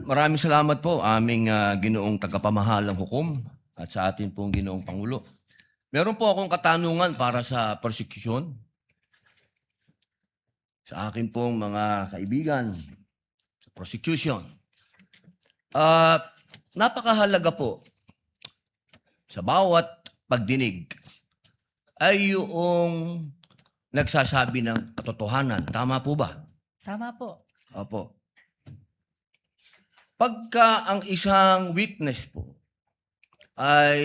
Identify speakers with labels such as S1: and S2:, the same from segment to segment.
S1: Maraming salamat po aming ginoong tagapamahalang hukom at sa atin pong ginoong Pangulo. Meron po akong katanungan para sa persecution. Sa akin pong mga kaibigan sa prosecution. Napakahalaga po sa bawat pagdinig ay yung nagsasabi ng katotohanan. Tama po ba?
S2: Tama po.
S1: Opo. Pagka ang isang witness po ay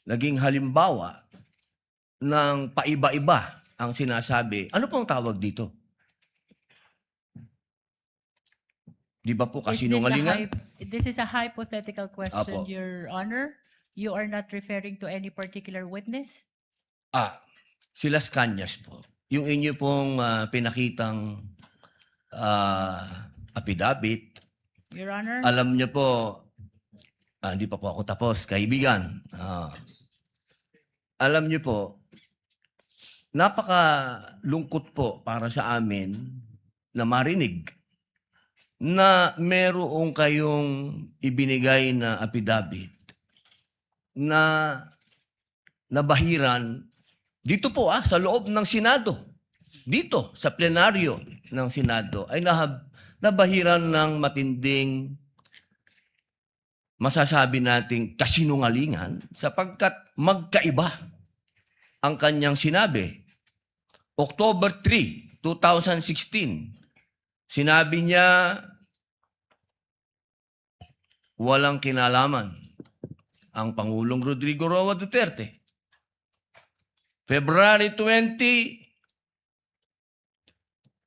S1: naging halimbawa ng paiba-iba ang sinasabi, ano pong tawag dito? Di ba po kasinungalingan?
S2: This is a hypothetical question,
S1: Apo.
S2: Your Honor. You are not referring to any particular witness?
S1: Si Las Cañas po. Yung inyo pong pinakitang affidavit,
S2: Your Honor?
S1: alam niyo po, hindi pa po ako tapos, kaibigan. Alam niyo po, napakalungkot po para sa amin na marinig na merong kayong ibinigay na affidavit na nabahiran dito po sa loob ng Senado. Dito sa plenaryo ng Senado ay nabahiran ng matinding masasabi nating kasinungalingan sapagkat magkaiba ang kanyang sinabi. October 3, 2016, sinabi niya walang kinalaman ang Pangulong Rodrigo Roa Duterte. February 20,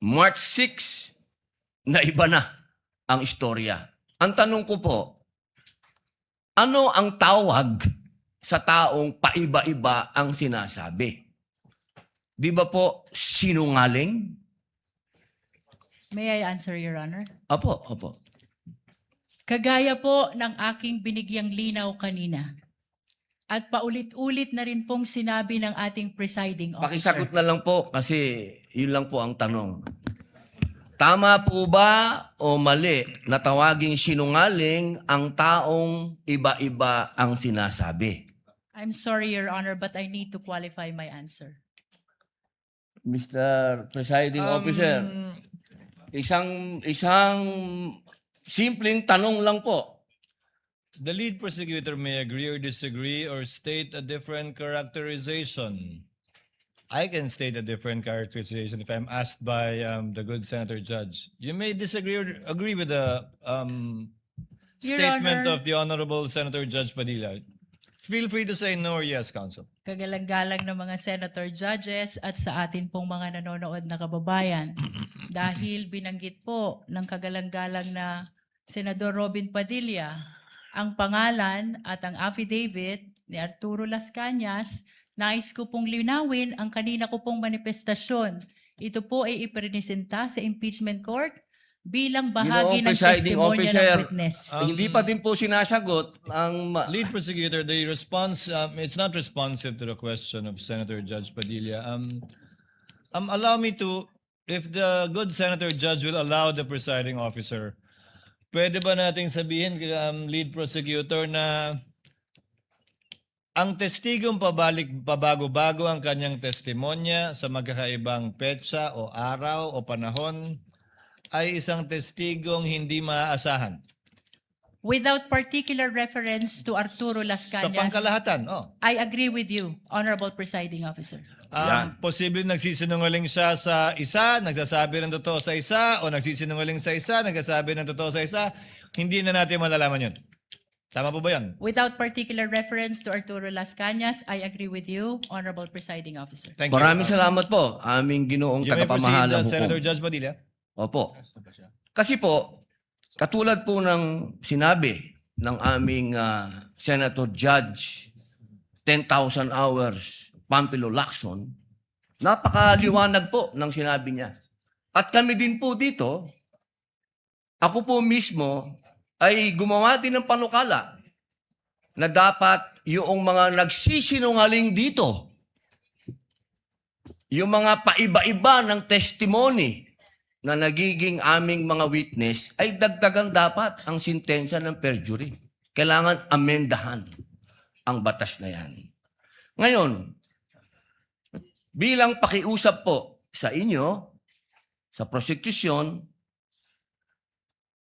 S1: March 6, na iba na ang istorya. Ang tanong ko po, ano ang tawag sa taong paiba-iba ang sinasabi? Di ba po sinungaling?
S2: May I answer, Your Honor?
S1: Opo.
S2: Kagaya po ng aking binigyang linaw kanina. At paulit-ulit na rin pong sinabi ng ating presiding officer.
S1: Pakisagot na lang po kasi yun lang po ang tanong. Tama po ba o mali na tawaging sinungaling ang taong iba-iba ang sinasabi?
S2: I'm sorry, Your Honor, but I need to qualify my answer.
S1: Mr. Presiding Officer, isang simpleng tanong lang po.
S3: The lead prosecutor may agree or disagree or state a different characterization. I can state a different characterization if I'm asked by the good Senator Judge. You may disagree or agree with the
S2: Your
S3: statement
S2: Honor.
S3: of the Honorable Senator Judge Padilla. Feel free to say no or yes, Counsel.
S2: Kagalang-galang ng mga senator judges at sa atin pong mga nanonood na kababayan. Dahil binanggit po ng kagalang-galang na Senador Robin Padilla ang pangalan at ang affidavit ni Arturo Las Cañas, nais ko pong linawin ang kanina ko pong manifestasyon. Ito po ay ipresenta sa impeachment court bilang bahagi ng
S1: Presiding
S2: testimonya
S1: Officer,
S2: ng witness.
S1: hindi pa din po sinasagot ang...
S3: Lead prosecutor, the response, it's not responsive to the question of Senator Judge Padilla. Allow me to, if the good Senator Judge will allow the presiding officer, pwede ba nating sabihin, lead prosecutor, na ang testigong pabago-bago ang kanyang testimonya sa magkakaibang petsa o araw o panahon ay isang testigong hindi maaasahan?
S2: Without particular reference to Arturo Las
S3: Sa
S2: Cañas,
S3: pangkalahatan,
S2: I agree with you, Honorable Presiding Officer.
S3: posible nagsisinungaling siya sa isa, nagsasabi ng totoo sa isa, o nagsisinungaling sa isa, nagsasabi ng totoo sa isa, hindi na natin malalaman yun. Tama po ba yan?
S2: Without particular reference to Arturo Las Cañas, I agree with you, Honorable Presiding Officer.
S3: Thank you.
S1: Maraming salamat po, aming ginoong
S3: You may proceed,
S1: tagapamahalang
S3: Senator
S1: hukom.
S3: Judge Padilla.
S1: Opo. Kasi po, katulad po ng sinabi ng aming Senator Judge, 10,000 hours, Pampilo Lacson, napakaliwanag po ng sinabi niya. At kami din po dito, ako po mismo ay gumawa din ng panukala na dapat yung mga nagsisinungaling dito, yung mga paiba-iba ng testimony na nagiging aming mga witness ay dagdagan dapat ang sintensya ng perjury. Kailangan amendahan ang batas na yan. Ngayon, bilang pakiusap po sa inyo, sa prosecution,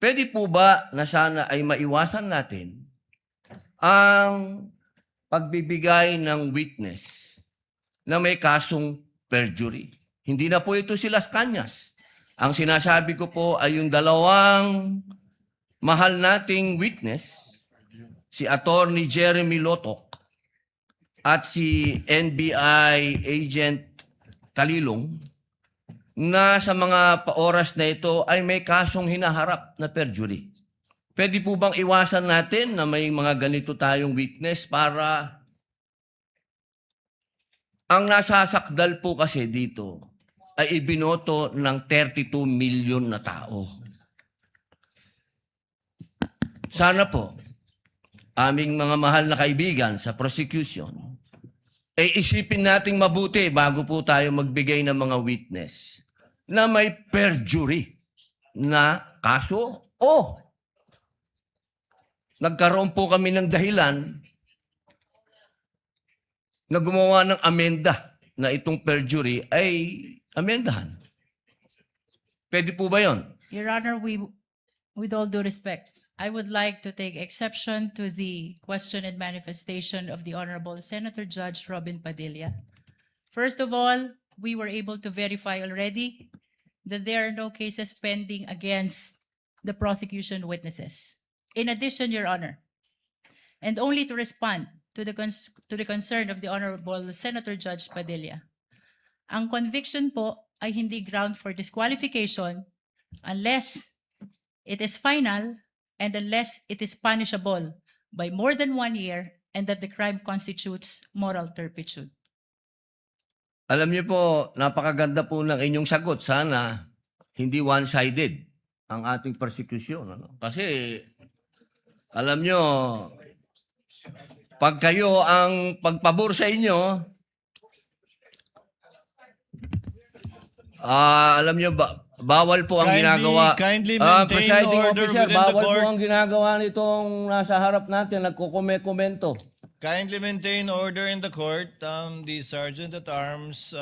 S1: pwede po ba na sana ay maiwasan natin ang pagbibigay ng witness na may kasong perjury? Hindi na po ito si Las Cañas. Ang sinasabi ko po ay yung dalawang mahal nating witness, si Attorney Jeremy Lotok at si NBI Agent Talilong, na sa mga oras na ito ay may kasong hinaharap na perjury. Pwede po bang iwasan natin na may mga ganito tayong witness para ang nasasakdal po kasi dito ay ibinoto ng 32 million na tao. Sana po, aming mga mahal na kaibigan sa prosecution, ay isipin nating mabuti bago po tayo magbigay ng mga witness na may perjury na kaso o nagkaroon po kami ng dahilan na gumawa ng amenda na itong perjury ay amendahan. Pwede po ba yun?
S2: Your Honor, with all due respect, I would like to take exception to the question and manifestation of the Honorable Senator Judge Robin Padilla. First of all, we were able to verify already that there are no cases pending against the prosecution witnesses. In addition, Your Honor, and only to respond to the concern of the Honorable Senator Judge Padilla, ang conviction po ay hindi ground for disqualification unless it is final and unless it is punishable by more than 1 year and that the crime constitutes moral turpitude.
S1: Alam niyo po, napakaganda po ng inyong sagot. Sana hindi one-sided ang ating persecution. Ano? Kasi, alam niyo, pag kayo ang pagpabor sa inyo, alam niyo, bawal po ang ginagawa.
S3: Kindly maintain
S1: Presiding
S3: order
S1: officer,
S3: within the
S1: bawal po
S3: court.
S1: ang ginagawa nitong nasa harap natin, nagkukomento.
S3: Kindly maintain order in the court. The Sergeant at Arms,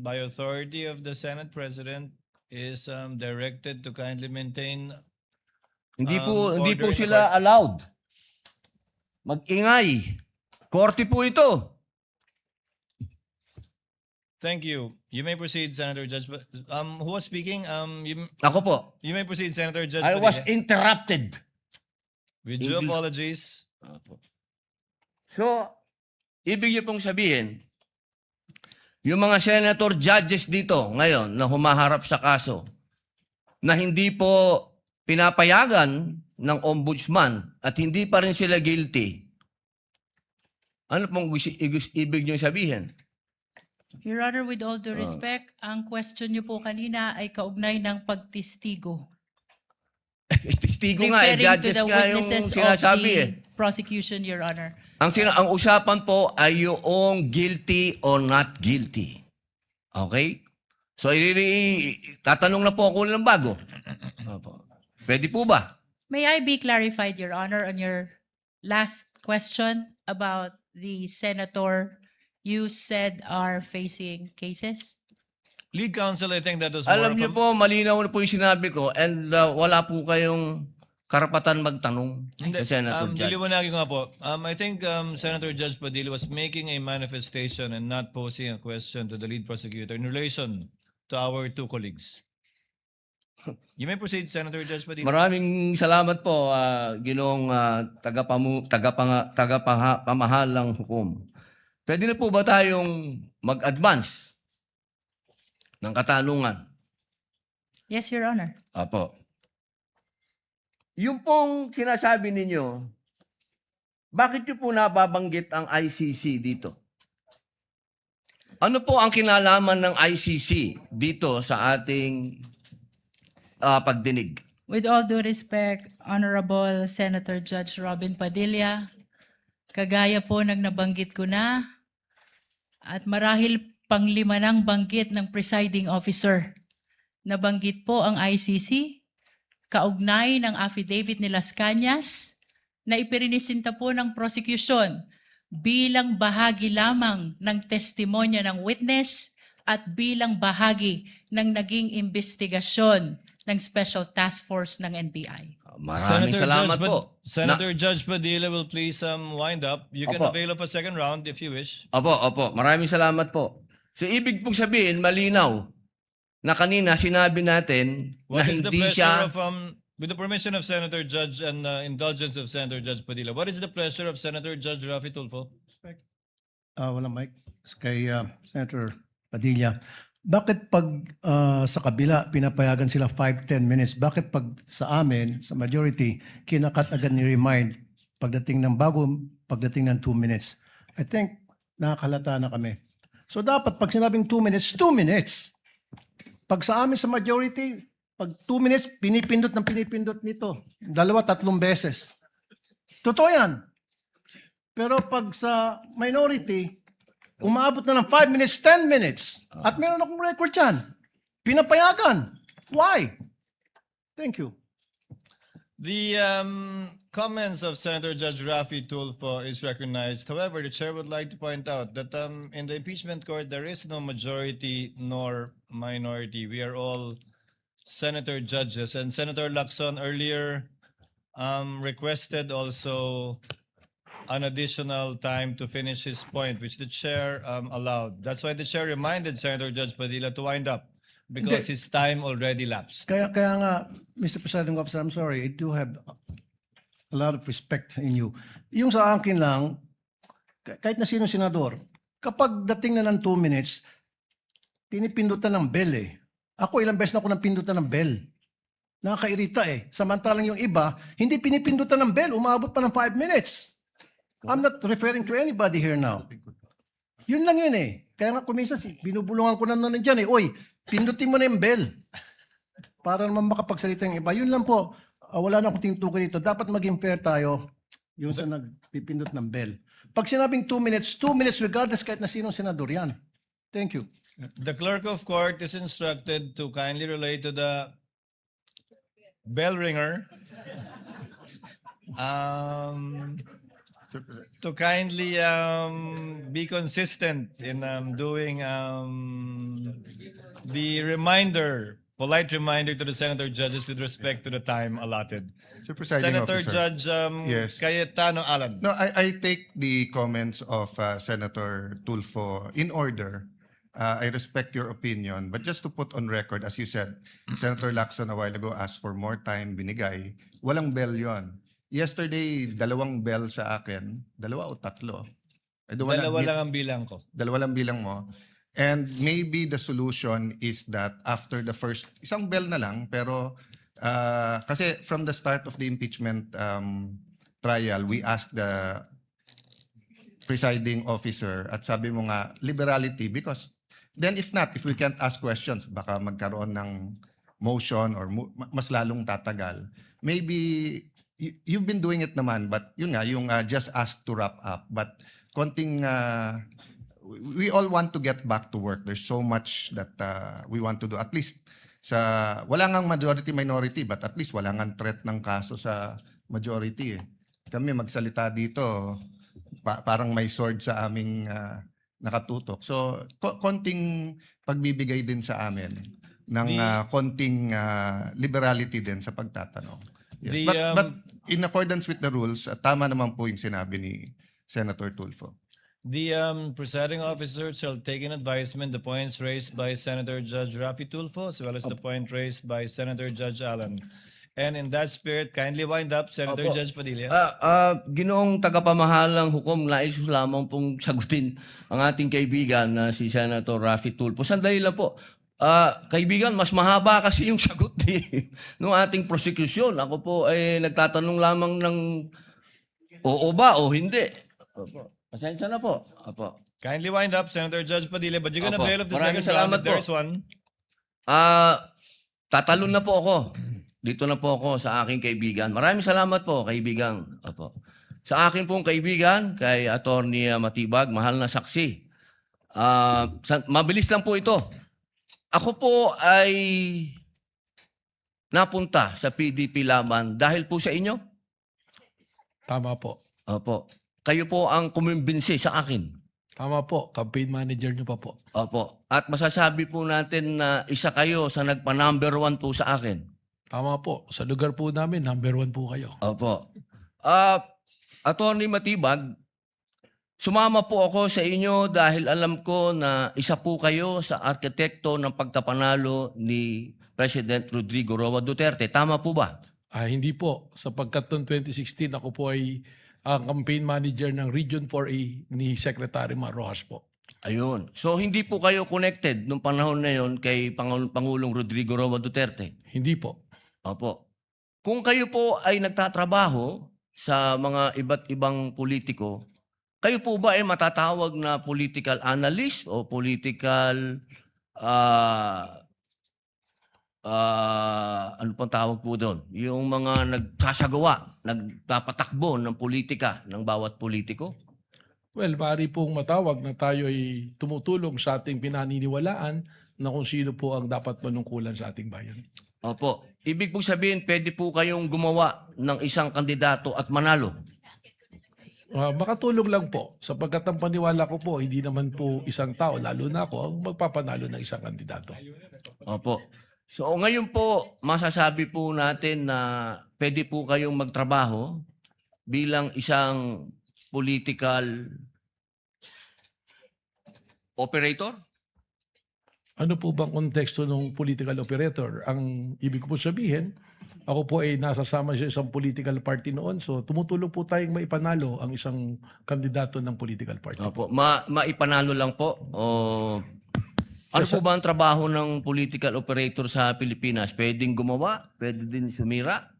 S3: by authority of the Senate President, is directed to kindly maintain.
S1: Hindi po
S3: order in the
S1: sila
S3: court.
S1: allowed. Mag-ingay. Korte po ito.
S3: Thank you. You may proceed, Senator Judge. Who was speaking?
S1: Ako po.
S3: You may proceed, Senator Judge.
S1: I was
S3: Padilla.
S1: interrupted.
S3: With due
S1: English.
S3: apologies.
S1: So, ibig niyo pong sabihin, yung mga senator judges dito ngayon na humaharap sa kaso, na hindi po pinapayagan ng ombudsman at hindi pa rin sila guilty, ano pong ibig niyo sabihin?
S2: Your Honor, with all due respect, ang question niyo po kanina ay kaugnay ng pagtistigo.
S1: Testigo nga,
S2: Referring to
S1: judges
S2: the
S1: nga yung
S2: witnesses of
S1: sinasabi
S2: the
S1: eh.
S2: prosecution, Your Honor.
S1: Ang usapan po ay yung guilty or not guilty. Okay? So, tatanong na po ako ng bago. Opo. Pwede po ba?
S2: May I be clarified, Your Honor, on your last question about the senator you said are facing cases?
S3: Lead counsel, I think that was more
S1: Alam
S3: of
S1: niyo
S3: a-
S1: po, malinaw na po yung sinabi ko and wala po kayong karapatan magtanong
S3: Hindi,
S1: sa Senator Judge.
S3: diliwanagin ko nga po. I think Senator Judge Padilla was making a manifestation and not posing a question to the lead prosecutor in relation to our two colleagues. You may proceed, Senator Judge Padilla.
S1: Maraming salamat po, Ginoong tagapamahalang hukom. Pwede na po ba tayong mag-advance ng katanungan?
S2: Yes, Your Honor.
S1: Apo. Yung pong sinasabi ninyo, bakit nyo po nababanggit ang ICC dito? Ano po ang kinalaman ng ICC dito sa ating pagdinig?
S2: With all due respect, Honorable Senator Judge Robin Padilla, kagaya po ng nabanggit ko na, at marahil panglima ng banggit ng presiding officer nabanggit po ang ICC, kaugnay ng affidavit ni Las Cañas na ipirinisinta po ng prosecution bilang bahagi lamang ng testimonya ng witness at bilang bahagi ng naging investigasyon ng Special Task Force ng NBI.
S1: Maraming salamat po.
S3: Senator Judge Padilla will please wind up. You can
S1: Opo.
S3: avail of a second round if you wish.
S1: Opo. Maraming salamat po. So, ibig pong sabihin, malinaw, na kanina sinabi natin na
S3: What is the
S1: hindi
S3: pleasure
S1: siya...
S3: of, with the permission of Senator Judge and indulgence of Senator Judge Padilla, what is the pleasure of Senator Judge Rafi Tulfo?
S4: Walang mic. Kay Senator Padilla. Bakit pag sa kabila pinapayagan sila 5-10 minutes, bakit pag sa amin, sa majority, kinakat agad ni remind pagdating ng 2 minutes? I think nakakalata na kami. So dapat pag sinabing 2 minutes, 2 minutes. Pag sa amin sa majority, pag 2 minutes, pinipindot nito. 2-3 beses. Totoo yan. Pero pag sa minority, umaabot na ng 5 minutes, 10 minutes. At meron akong record yan. Pinapayagan. Why? Thank you.
S3: The comments of Senator Judge Rafi Tulfo is recognized. However, the chair would like to point out that in the impeachment court, there is no majority nor minority. We are all senator judges. And Senator Lacson earlier requested also an additional time to finish his point, which the chair allowed. That's why the chair reminded Senator Judge Padilla to wind up because
S4: Hindi.
S3: his time already lapsed.
S4: Kaya nga, Mr. Presiding Officer, I'm sorry, I do have a lot of respect in you. Yung sa akin lang, kahit na sino senador, kapag dating na ng 2 minutes, pinipindutan ng bell eh. Ako ilang beses na ako nang pindutan ng bell. Nakakairita eh. Samantalang yung iba, hindi pinipindutan ng bell, umabot pa ng 5 minutes. I'm not referring to anybody here now. Yun lang yun eh. Kaya nga kuminsan, binubulungan ko na nandiyan eh. Oy, pindutin mo na yung bell. Para naman makapagsalita yung iba. Yun lang po. Wala na akong tinutukoy dito. Dapat maging fair tayo yung sa nagpipindot ng bell. Pag sinabing 2 minutes regardless kahit na sinong senador yan. Thank you.
S3: The clerk of court is instructed to kindly relate to the bell ringer. To kindly be consistent in doing the polite reminder to the senator judges with respect to the time allotted.
S5: Sir Presiding
S3: Senator
S5: Officer.
S3: Judge
S5: Yes.
S3: Cayetano Alan.
S5: No, I take the comments of Senator Tulfo in order. I respect your opinion, but just to put on record, as you said, Senator Lacson a while ago asked for more time, binigay. Walang bell yon. Yesterday, 2 bell sa akin. 2 o 3?
S3: Dalawa lang ang bilang ko.
S5: 2 lang bilang mo. And maybe the solution is that after the first, isang bell na lang, pero kasi from the start of the impeachment trial, we asked the presiding officer at sabi mo nga, liberality, because then if we can't ask questions, baka magkaroon ng motion or mas lalong tatagal. Maybe you've been doing it naman, but yun nga, yung just ask to wrap up. But konting, we all want to get back to work. There's so much that we want to do. At least, wala ngang majority-minority, but at least wala ngang threat ng kaso sa majority. Kami magsalita dito, parang may sword sa aming nakatutok. So, konting pagbibigay din sa amin ng konting liberality din sa pagtatanong. Yes. But in accordance with the rules, tama naman po yung sinabi ni Senator Tulfo.
S3: The presiding officer shall take in advisement the points raised by Senator Judge Rafi Tulfo as well as the point raised by Senator Judge Allen. And in that spirit, kindly wind up, Senator
S1: Opo.
S3: Judge Padilla.
S1: Ginoong tagapamahalang hukom, nais ko lamang pong sagutin ang ating kaibigan na si Senator Rafi Tulfo. Sandali lang po. Kaibigan, mas mahaba kasi yung sagot ng ating prosecution. Ako po ay nagtatanong lamang ng oo ba o hindi. Opo. Pasensya na po. Opo.
S3: Kindly wind up, Senator Judge Padilla, but you're gonna
S1: Opo.
S3: avail of the
S1: Maraming
S3: second round
S1: salamat
S3: if there
S1: po.
S3: is one.
S1: Tatalon na po ako. Dito na po ako sa aking kaibigan. Maraming salamat po, kaibigan. Opo. Sa akin pong kaibigan, kay Attorney Matibag, mahal na saksi. Mabilis lang po ito. Ako po ay napunta sa PDP Laban dahil po sa inyo?
S6: Tama po.
S1: Opo. Kayo po ang kumimbinsi sa akin.
S6: Tama po. Campaign manager nyo pa po.
S1: Opo. At masasabi po natin na isa kayo sa nagpa-number 1 po sa akin.
S6: Tama po. Sa lugar po namin, number 1 po kayo.
S1: Opo. Attorney Matibag, sumama po ako sa inyo dahil alam ko na isa po kayo sa arkitekto ng pagkapanalo ni President Rodrigo Roa Duterte. Tama po ba?
S6: Hindi po. Sapagkat noong 2016, ako po ay ang campaign manager ng Region 4A ni Secretary Mar Rojas po.
S1: Ayun. So hindi po kayo connected nung panahon na yon kay Pangulong Rodrigo Roa Duterte?
S6: Hindi po.
S1: Opo. Kung kayo po ay nagtatrabaho sa mga iba't ibang politiko, kayo po ba ay matatawag na political analyst o political ano pang tawag po doon? Yung mga nagsasagawa, nagpapatakbo ng politika ng bawat politiko?
S6: Well, maaari pong matawag na tayo ay tumutulong sa ating pinaniniwalaan na kung sino po ang dapat manungkulan sa ating bayan.
S1: Opo. Ibig po sabihin, pwede po kayong gumawa ng isang kandidato at manalo.
S6: Makatulong lang po. Sapagkat ang paniwala ko po, hindi naman po isang tao, lalo na ako, ang magpapanalo ng isang kandidato.
S1: Opo. So ngayon po, masasabi po natin na pwede po kayong magtrabaho bilang isang political operator?
S6: Ano po bang konteksto ng political operator? Ang ibig ko po sabihin, ako po ay nasasama sa isang political party noon. So tumutulong po tayong maipanalo ang isang kandidato ng political party.
S1: Opo. Maipanalo lang po? O ano po ba ang trabaho ng political operator sa Pilipinas? Pwedeng gumawa? Pwede din sumira?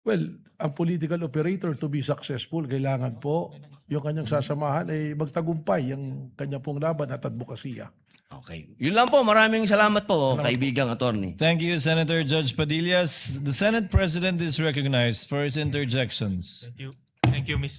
S6: Well, ang political operator to be successful, kailangan po yung kanyang sasamahan ay magtagumpay ang kanya pong laban at advokasya.
S1: Okay. Yun lang po. Maraming salamat po, kaibigang attorney.
S3: Thank you, Senator Judge Padilla. The Senate President is recognized for his interjections.
S7: Thank you. Thank you, Mr.